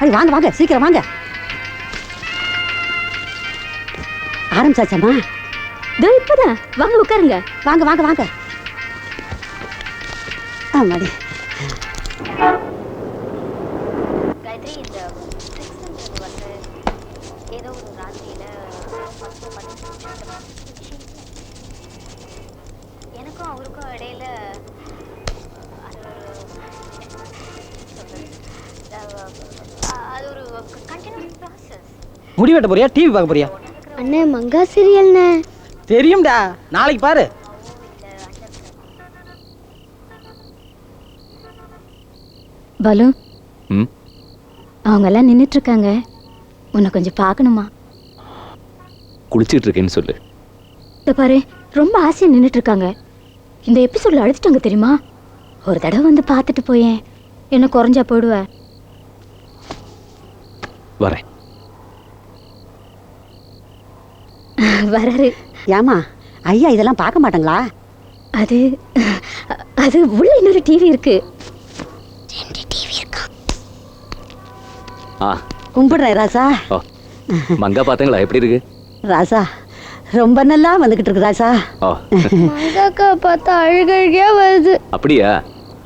அது வாங்க வாங்க சீக்கிரம் வாங்க. ஆரம்பிச்சாச்சம்மா? இதோ இப்பதான். வாங்க உட்காருங்க. வாங்க வாங்க வாங்க. ஆமாடி. காயத்ரி, இந்த 6ங்கிறது வந்து ஏதோ ஒரு ராத்திரியில எனக்கும் அவருக்கும் இடையில அது ஒரு கண்டினியூஸ் ப்ராசஸ். முடி வெட்ட போறியா, டிவி பார்க்க போறியா? அண்ணே மங்கா சீரியல்ண்ணே. தெரியும்டா, நாளைக்கு பாரு. பாலு, அவங்க எல்லாம் நின்றுட்டு இருக்காங்க. உன்னை கொஞ்சம் பார்க்கணுமா? குளிச்சுட்டு இருக்கேன்னு சொல்லு. இதை பாரு, ரொம்ப ஆசையா நின்றுட்டு இருக்காங்க. இந்த எபிசோட்ல அழுதுட்டாங்க தெரியுமா? ஒரு தடவை வந்து பார்த்துட்டு போயேன். என்ன குறைஞ்சா போடுவ? வரேன். வராரு. ஏமா ஐயா இதெல்லாம் பார்க்க மாட்டாங்களா? அது அது உள்ள இன்னொரு டிவி இருக்கு. 2 டிவி இருக்கா? கும்பிடுறேன் ராசா. மங்கா பாத்தீங்களா எப்படி இருக்கு? ராசா ரொம்ப நல்லா வந்துகிட்டு இருக்கு ராசா. மங்காக்கா பார்த்தா அழுகழுகையா வருது. அப்படியா?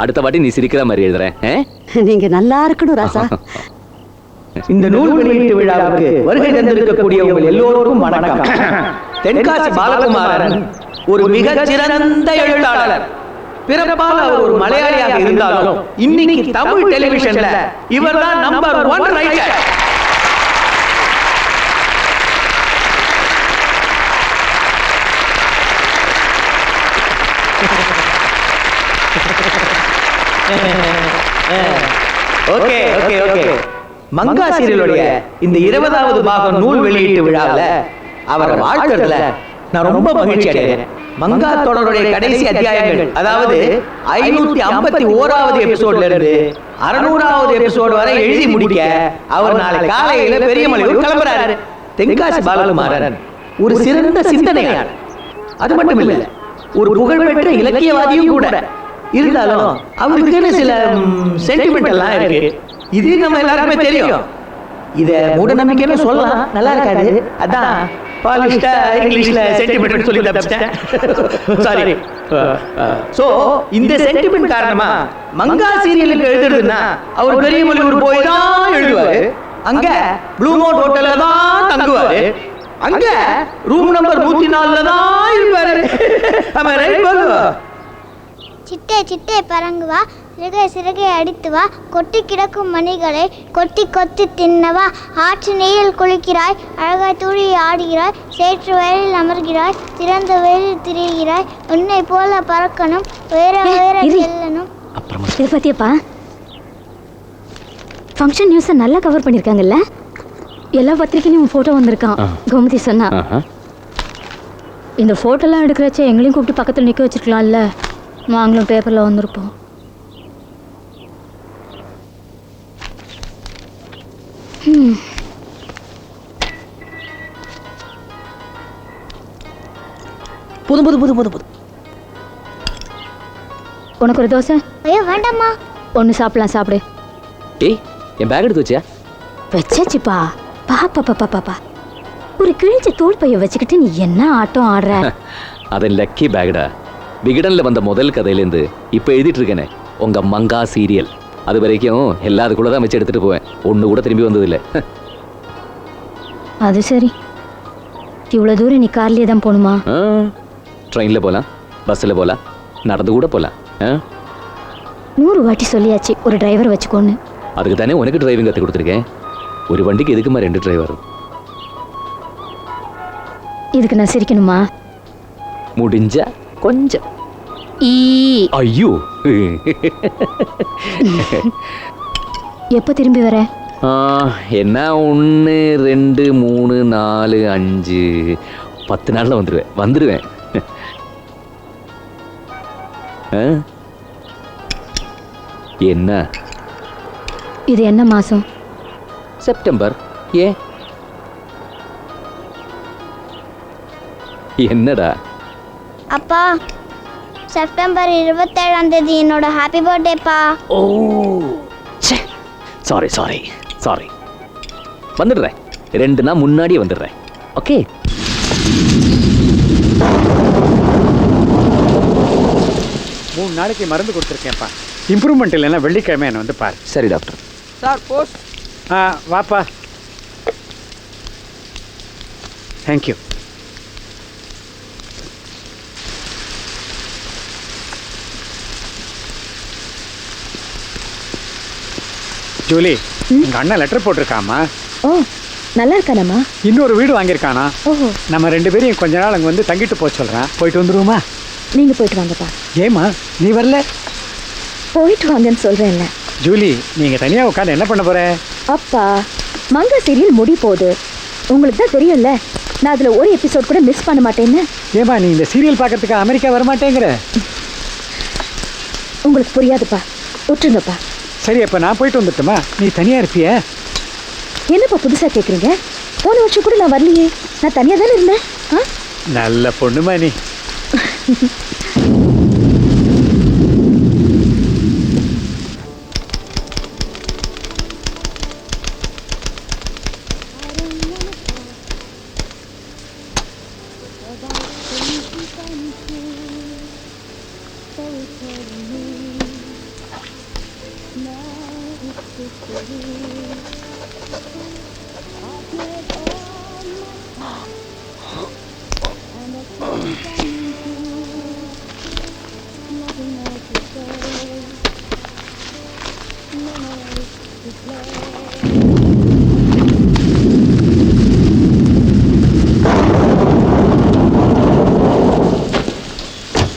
அடுத்த வாட்டி நீ சிரிக்கிற மாதிரி எழுதுறேன். நீங்க நல்லா இருக்கணும் ராசா. இந்த நூல் வெளியீட்டு விழாவுக்கு வருகை தந்திருக்கக்கூடிய உங்கள் எல்லோருக்கும் வணக்கம். தென்காசி பாலகுமாரன் ஒரு மிகச் சிறந்த எழுத்தாளர். பிறப்பால் அவர் ஒரு மலையாளியாக இருந்தாலும் இன்னைக்கு தமிழ் டெலிவிஷன்ல இவர்தான் number 1 writer. Okay okay okay. Manga சீரியலுடைய இந்த 20வது பாகம் நூல் வெளியீட்டு விழாவில் அவரை வாழ்த்துறதுல நான் ரொம்ப மகிழ்ச்சி அடைகிறேன். மங்கா தொடருடைய கடைசி அத்தியாயங்கள், அதாவது 551வது எபிசோட்ல இருந்து 600வது எபிசோடு வரை எழுதி முடிக்க அவர் நாளை காலையில பெரியமலையூர் கிளம்புறாரு. தென்காசி பாலகுமாரன் ஒரு சிறந்த சிந்தனையாளர். அது மட்டும் இல்ல, ஒரு புகழ்பெற்ற இலக்கியவாதியும் கூட. இருந்தாலும் அவருக்குன்னு சில சென்டிமெண்ட் எல்லாம் இருக்கு. இது நம்ம எல்லாருக்குமே தெரியும். இத மூட நம்பிக்கைன்னு சொல்லலாம், நல்லா இருக்காது. அதான் பாலிஷ்டா இங்கிலீஷ்ல சென்டிமெண்ட் சொல்லி தப்பிச்சிட்டேன். சாரி. சோ இந்த சென்டிமெண்ட் காரணமா மங்கா சீரியலுக்கு எழுதுறதுன்னா அவர் பெரியமலையூர் போய் தான் எழுதுவாரு. அங்க ப்ளூ மோட் ஹோட்டல்ல தான் தங்குவாரு. அங்க ரூம் நம்பர் 104ல தான் இருப்பாரு. ஆமா ரைட் பாலு. சிட்டே சிட்டே பறங்கு வா, சிறகை சிறகை அடித்து வா, கொட்டி கிடக்கும் மணிகளை கொட்டி கொத்தி தின்னவா. ஆற்று நீரில் குளிக்கிறாய், அழகாய் தூழி ஆடுகிறாய், சேற்று வயலில் அமர்கிறாய், திறந்த வயலில் திரிகிறாய், உன்னை போல பறக்கணும், வேற வேற செல்லணும். இதை பத்தியப்பா ஃபங்க்ஷன் நியூஸை நல்லா கவர் பண்ணியிருக்காங்கல்ல? எல்லா பத்திரிக்கையும் ஃபோட்டோ வந்திருக்கான். கோமதி சொன்னா. இந்த ஃபோட்டோலாம் எடுக்கிறச்சே எங்களையும் கூப்பிட்டு பக்கத்தில் நிற்க வச்சிருக்கலாம்ல, நாங்களும் பேப்பரில் வந்திருப்போம். புது புது புது புது புது. உனக்கு ஒரு தோசை? ஐயோ வேண்டாம்மா. ஒன்று சாப்பிடலாம், சாப்பிடு. ஏய், என் பேக் எடுத்து வச்சியா? வச்சாச்சுப்பா. பாப்பா பாப்பா பாப்பா, ஒரு கிழிஞ்ச தோல் பைய வச்சுக்கிட்டு நீ என்ன ஆட்டம் ஆடுற? அதன் லக்கி பேக்டா. விகடன்ல வந்த முதல் கதையிலேருந்து இப்போ எழுதிட்டு இருக்கேனே உங்க மங்கா சீரியல். அது வரைக்கும் எல்லாத்துக்குள்ள தான் வச்சு எடுத்துட்டு போவேன். ஒன்று கூட திரும்பி வந்ததில்லை. அது சரி. இவ்வளோ தூரம் நீ கார்லேயே தான் போகணுமா? ட்ரெயினில் போகலாம், பஸ்ஸில் போகலாம், நடந்து கூட போகலாம். 100 வாட்டி சொல்லியாச்சு ஒரு டிரைவர் வச்சுக்கோன்னு. அதுக்கு தானே உனக்கு டிரைவிங் கற்றுக் கொடுத்துருக்கேன். ஒரு வண்டிக்கு எதுக்குமா 2 டிரைவர்? இதுக்கு நான் சிரிக்கணுமா? முடிஞ்சா கொஞ்சம். ஐயோ, எப்போ திரும்பி வர? என்ன 1 2 3 4 5 10 நாளில் வந்துடுவேன். என்ன இது என்ன மாதம்? செப்டம்பர். ஏன் என்னடா? அப்பா, செப்டம்பர் 27ஆம் தேதி என்னோட ஹாப்பி பர்த்டேப்பா. ஓ சாரி. சாரி. வந்துடுறேன், 2 நாள் முன்னாடியே வந்துடுறேன். ஓகே. மூணு நாளைக்கு மருந்து கொடுத்துருக்கேன்ப்பா. இம்ப்ரூவ்மெண்ட் இல்லைன்னா வெள்ளிக்கிழமை என்னை வந்து பாரு. சரி டாக்டர். Sir post. வாப்பா. தேங்க்யூ. ஜூலி, உங்க அண்ணன் லெட்டர் போட்டிருக்காமா? ஓ, நல்லா இருக்கானம்மா? இன்னொரு வீடு வாங்கியிருக்கானா? ஓஹோ. நம்ம 2 பேரையும் கொஞ்ச நாள் அங்கே வந்து தங்கிட்டு போக சொல்கிறேன். போயிட்டு வந்துருவோமா? நீங்க போயிட்டு வாங்கப்பா. ஏமா நீ வரல? போயிட்டு வாங்கன்னு சொல்றேன்ல. ஜூலி, நீங்கள் தனியாக உட்காந்து என்ன பண்ண போற? அப்பா, மங்கா சீரியல் முடி போகுது. உங்களுக்கு தான் தெரியும்ல, நான் அதில் ஒரு எபிசோட் கூட மிஸ் பண்ண மாட்டேன்னு. ஏமா நீ இந்த சீரியல் பார்க்கறதுக்கு அமெரிக்கா வரமாட்டேங்கிற? உங்களுக்கு புரியாதுப்பா, விட்டுருங்கப்பா. சரி, அப்போ நான் போயிட்டு வந்துட்டுமா? நீ தனியாக இருப்பிய? என்னப்பா புதுசாக கேட்குறீங்க? போன வருஷம் கூட நான் வரலையே, நான் தனியாக தானே இருந்தேன். நல்ல பொண்ணுமா நீ.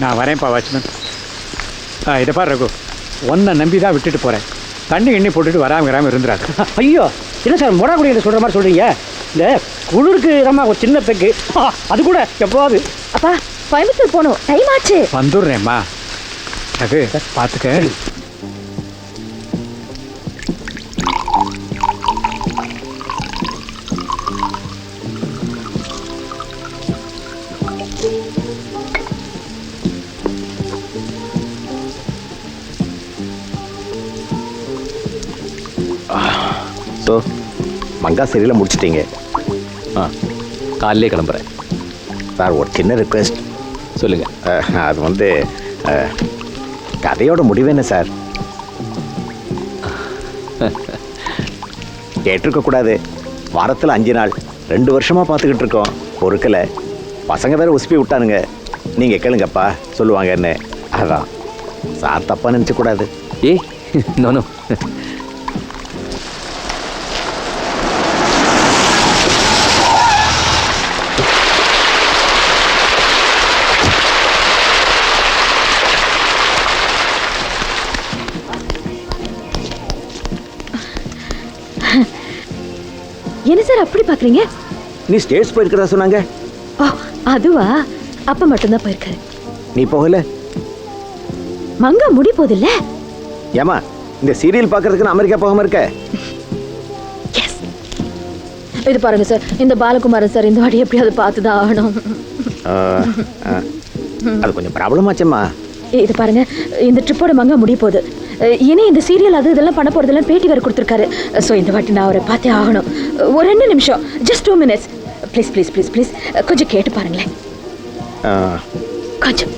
நான் வரேன்ப்பா வாட்ச்மேன். இதை பாரு ரகு, ஒன்றை நம்பி தான் விட்டுட்டு போகிறேன். தண்ணி எண்ணி போட்டுட்டு வராமல் இருந்துறாரு. ஐயோ, என்ன சார் மொடாக்குடியில் சொல்கிற மாதிரி சொல்கிறீங்க? இந்த குளிருக்கு இதமா ஒரு சின்ன பெக்கு, அது கூட எப்போவாது. அப்பா, கோயம்புத்தூர் போகணும், டைம் ஆச்சு. வந்துடுறேம்மா. ரகு பார்த்துக்க. ஸோ மங்கா சீரியலை முடிச்சிட்டிங்க? காலையிலே கிளம்புறேன் சார். ஒரு சின்ன ரிக்வெஸ்ட். சொல்லுங்கள். அது வந்து கதையோட முடிவு என்ன சார்? கேட்டிருக்கக்கூடாது. வாரத்தில் 5 நாள் 2 வருஷமாக பார்த்துக்கிட்டு இருக்கோம், பொறுக்கலை. பசங்க வேறு உசுப்பி விட்டானுங்க. நீங்கள் கேளுங்கப்பா சொல்லுவாங்கன்னு. அதான் சார் தப்பாக நினச்சக்கூடாது. ஏய், நோ. என்ன சார் அப்படி பார்க்குறீங்க? நீ ஸ்டேட்ஸ் போயிருக்கிறதா சொன்னாங்க. ஓ, அதுவா? அப்பா மட்டும்தான் போயிருக்காரு. நீ போகல? மங்கா முடி போதில்ல. ஏமா இந்த சீரியல் பார்க்கறதுக்கு நான் அமெரிக்கா போகாம இருக்க? இது பாருங்க சார், இந்த பாலகுமாரன் சார் இந்த வாட்டி எப்படியாவது பார்த்து தான் ஆகணும். அது கொஞ்சம் ப்ராப்ளம் ஆச்சம்மா. இது பாருங்க, இந்த ட்ரிப்போட மங்கா முடிய போகுது. இனி இந்த சீரியல் அது இதெல்லாம் பண்ண போறதெல்லாம் பேட்டி வேறு கொடுத்துருக்காரு. ஸோ இந்த வாட்டி நான் அவரை பார்த்தே ஆகணும். ஒரு 2 நிமிஷம், just 2 minutes. Please please please please கொஞ்சம் கேட்டு பாருங்களேன். கொஞ்சம்.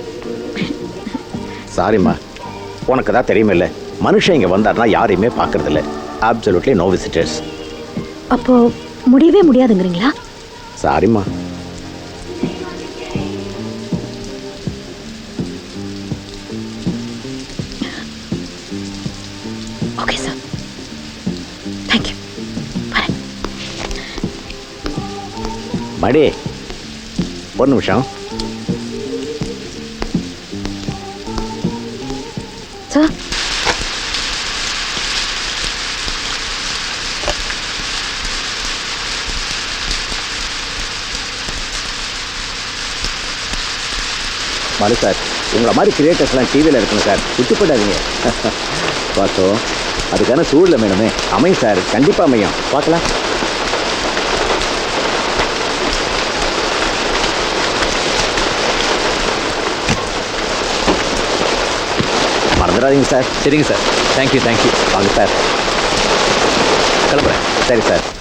சாரிம்மா, உனக்கு தான் தெரியுமில்ல, மனுஷன் இங்கே வந்தாருன்னா யாரையுமே பார்க்கறதில்ல. Absolutely no visitors. அப்போ முடியவே முடியாதுங்கிறீங்களா? சாரிம்மா. Okay sir, thank you. வரேன். மடி, ஒரு நிமிஷம். சார், மனு சார், உங்களை மாதிரி கிரியேட்டர்ஸ்லாம் டிவியில் இருக்கணும் சார், விட்டுப்படாதீங்க. பார்த்தோம், அதுக்கான சூழலை வேணுமே. அமையும் சார், கண்டிப்பாக அமையும். பார்க்கலாம். மறந்துடாதீங்க சார். சரிங்க சார். தேங்க்யூ. வாங்க சார். கிளம்புறேன். சரி சார்.